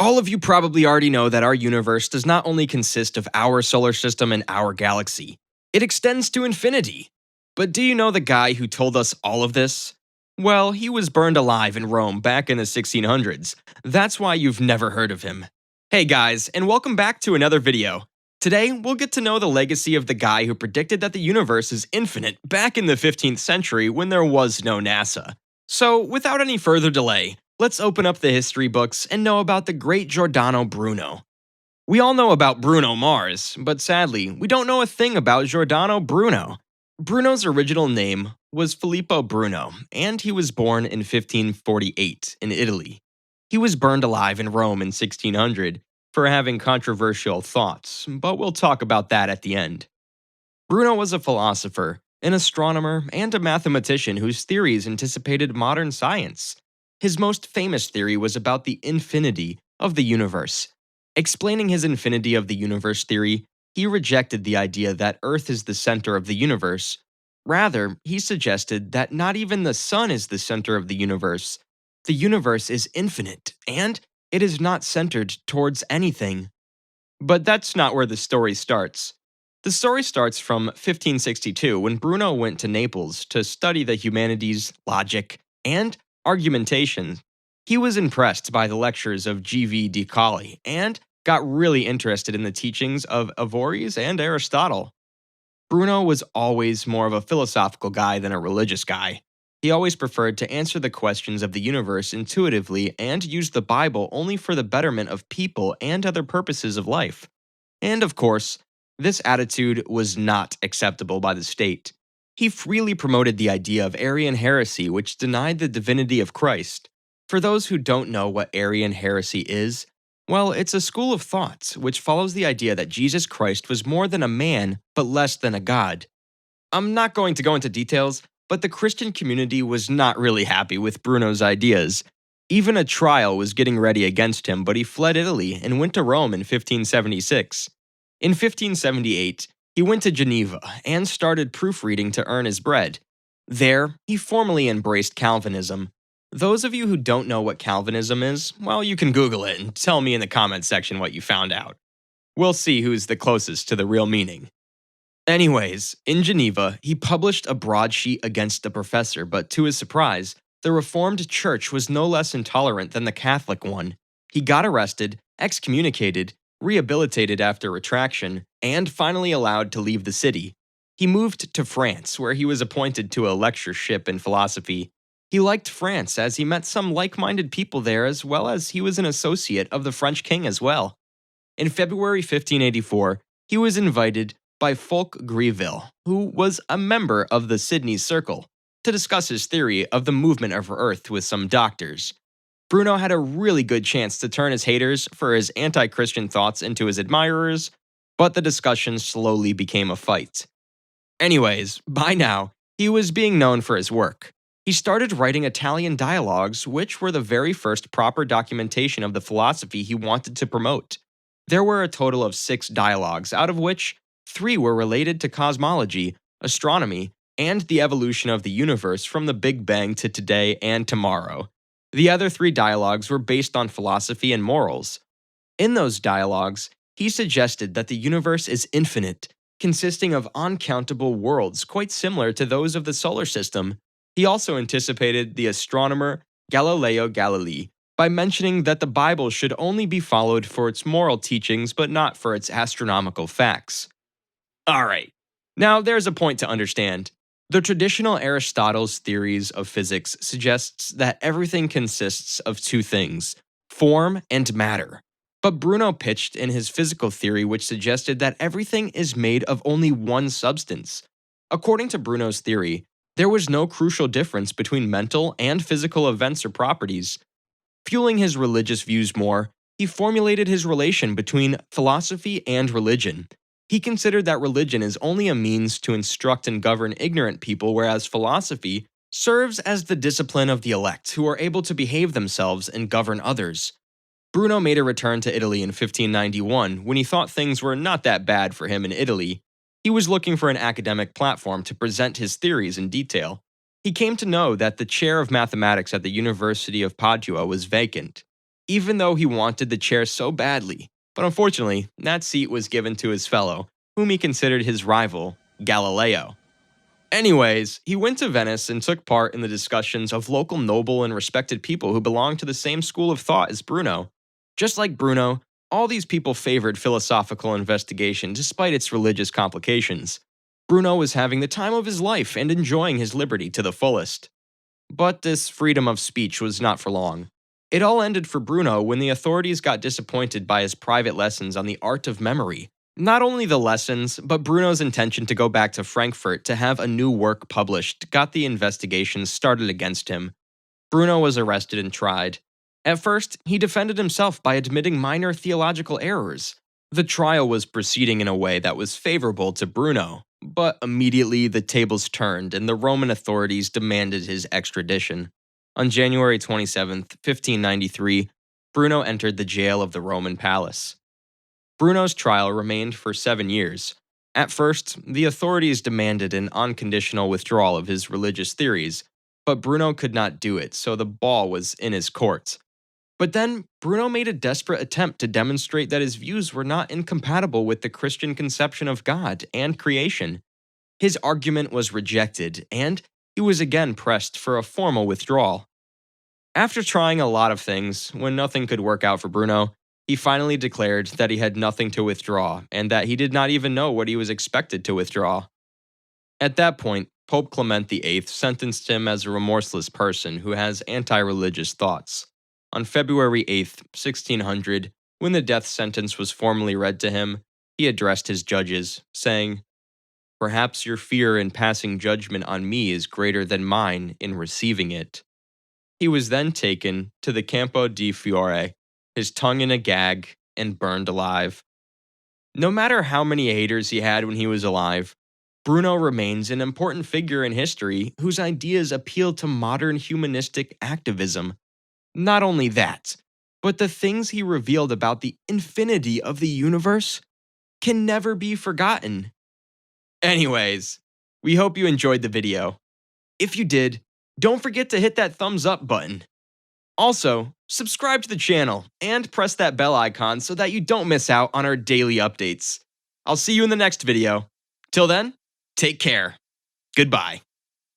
All of you probably already know that our universe does not only consist of our solar system and our galaxy, it extends to infinity. But do you know the guy who told us all of this? Well, he was burned alive in Rome back in the 1600s. That's why you've never heard of him. Hey guys, and welcome back to another video. Today, we'll get to know the legacy of the guy who predicted that the universe is infinite back in the 15th century when there was no NASA. So, without any further delay, let's open up the history books and know about the great Giordano Bruno. We all know about Bruno Mars, but sadly, we don't know a thing about Giordano Bruno. Bruno's original name was Filippo Bruno, and he was born in 1548 in Italy. He was burned alive in Rome in 1600 for having controversial thoughts, but we'll talk about that at the end. Bruno was a philosopher, an astronomer, and a mathematician whose theories anticipated modern science. His most famous theory was about the infinity of the universe. Explaining his infinity of the universe theory, he rejected the idea that Earth is the center of the universe. Rather, he suggested that not even the sun is the center of the universe. The universe is infinite, and it is not centered towards anything. But that's not where the story starts. The story starts from 1562 when Bruno went to Naples to study the humanities, logic, and argumentation. He was impressed by the lectures of G.V. de Colli and got really interested in the teachings of Averroes and Aristotle. Bruno was always more of a philosophical guy than a religious guy. He always preferred to answer the questions of the universe intuitively and used the Bible only for the betterment of people and other purposes of life. And of course, this attitude was not acceptable by the state. He freely promoted the idea of Arian heresy, which denied the divinity of Christ. For those who don't know what Arian heresy is, well, it's a school of thought which follows the idea that Jesus Christ was more than a man, but less than a god. I'm not going to go into details, but the Christian community was not really happy with Bruno's ideas. Even a trial was getting ready against him, but he fled Italy and went to Rome in 1576. In 1578, he went to Geneva and started proofreading to earn his bread. There, he formally embraced Calvinism. Those of you who don't know what Calvinism is, well, you can Google it and tell me in the comments section what you found out. We'll see who's the closest to the real meaning. Anyways, in Geneva, he published a broadsheet against the professor, but to his surprise, the Reformed Church was no less intolerant than the Catholic one. He got arrested, excommunicated, rehabilitated after retraction, and finally allowed to leave the city. He moved to France, where he was appointed to a lectureship in philosophy. He liked France as he met some like-minded people there, as well as he was an associate of the French king as well. In February 1584, he was invited by Fulk Greville, who was a member of the Sydney Circle, to discuss his theory of the movement of Earth with some doctors. Bruno had a really good chance to turn his haters for his anti-Christian thoughts into his admirers, but the discussion slowly became a fight. Anyways, by now, he was being known for his work. He started writing Italian dialogues, which were the very first proper documentation of the philosophy he wanted to promote. There were a total of 6 dialogues, out of which 3 were related to cosmology, astronomy, and the evolution of the universe from the Big Bang to today and tomorrow. The other 3 dialogues were based on philosophy and morals. In those dialogues, he suggested that the universe is infinite, consisting of uncountable worlds quite similar to those of the solar system. He also anticipated the astronomer Galileo Galilei by mentioning that the Bible should only be followed for its moral teachings but not for its astronomical facts. Alright, now there's a point to understand. The traditional Aristotle's theories of physics suggests that everything consists of 2 things, form and matter. But Bruno pitched in his physical theory which suggested that everything is made of only one substance. According to Bruno's theory, there was no crucial difference between mental and physical events or properties. Fueling his religious views more, he formulated his relation between philosophy and religion. He considered that religion is only a means to instruct and govern ignorant people, whereas philosophy serves as the discipline of the elect who are able to behave themselves and govern others. Bruno made a return to Italy in 1591 when he thought things were not that bad for him in Italy. He was looking for an academic platform to present his theories in detail. He came to know that the chair of mathematics at the University of Padua was vacant. even though he wanted the chair so badly. But unfortunately, that seat was given to his fellow, whom he considered his rival, Galileo. Anyways, he went to Venice and took part in the discussions of local noble and respected people who belonged to the same school of thought as Bruno. Just like Bruno, all these people favored philosophical investigation despite its religious complications. Bruno was having the time of his life and enjoying his liberty to the fullest. But this freedom of speech was not for long. It all ended for Bruno when the authorities got disappointed by his private lessons on the art of memory. Not only the lessons, but Bruno's intention to go back to Frankfurt to have a new work published got the investigations started against him. Bruno was arrested and tried. At first, he defended himself by admitting minor theological errors. The trial was proceeding in a way that was favorable to Bruno, but immediately the tables turned and the Roman authorities demanded his extradition. On January 27, 1593, Bruno entered the jail of the Roman palace. Bruno's trial remained for 7 years. At first, the authorities demanded an unconditional withdrawal of his religious theories, but Bruno could not do it, so the ball was in his court. But then, Bruno made a desperate attempt to demonstrate that his views were not incompatible with the Christian conception of God and creation. His argument was rejected, and he was again pressed for a formal withdrawal. After trying a lot of things, when nothing could work out for Bruno, he finally declared that he had nothing to withdraw and that he did not even know what he was expected to withdraw. At that point, Pope Clement VIII sentenced him as a remorseless person who has anti-religious thoughts. On February 8, 1600, when the death sentence was formally read to him, he addressed his judges, saying, "Perhaps your fear in passing judgment on me is greater than mine in receiving it." He was then taken to the Campo di Fiore, his tongue in a gag, and burned alive. No matter how many haters he had when he was alive, Bruno remains an important figure in history whose ideas appeal to modern humanistic activism. Not only that, but the things he revealed about the infinity of the universe can never be forgotten. Anyways, we hope you enjoyed the video. If you did, don't forget to hit that thumbs up button. Also, subscribe to the channel and press that bell icon so that you don't miss out on our daily updates. I'll see you in the next video. Till then, take care. Goodbye.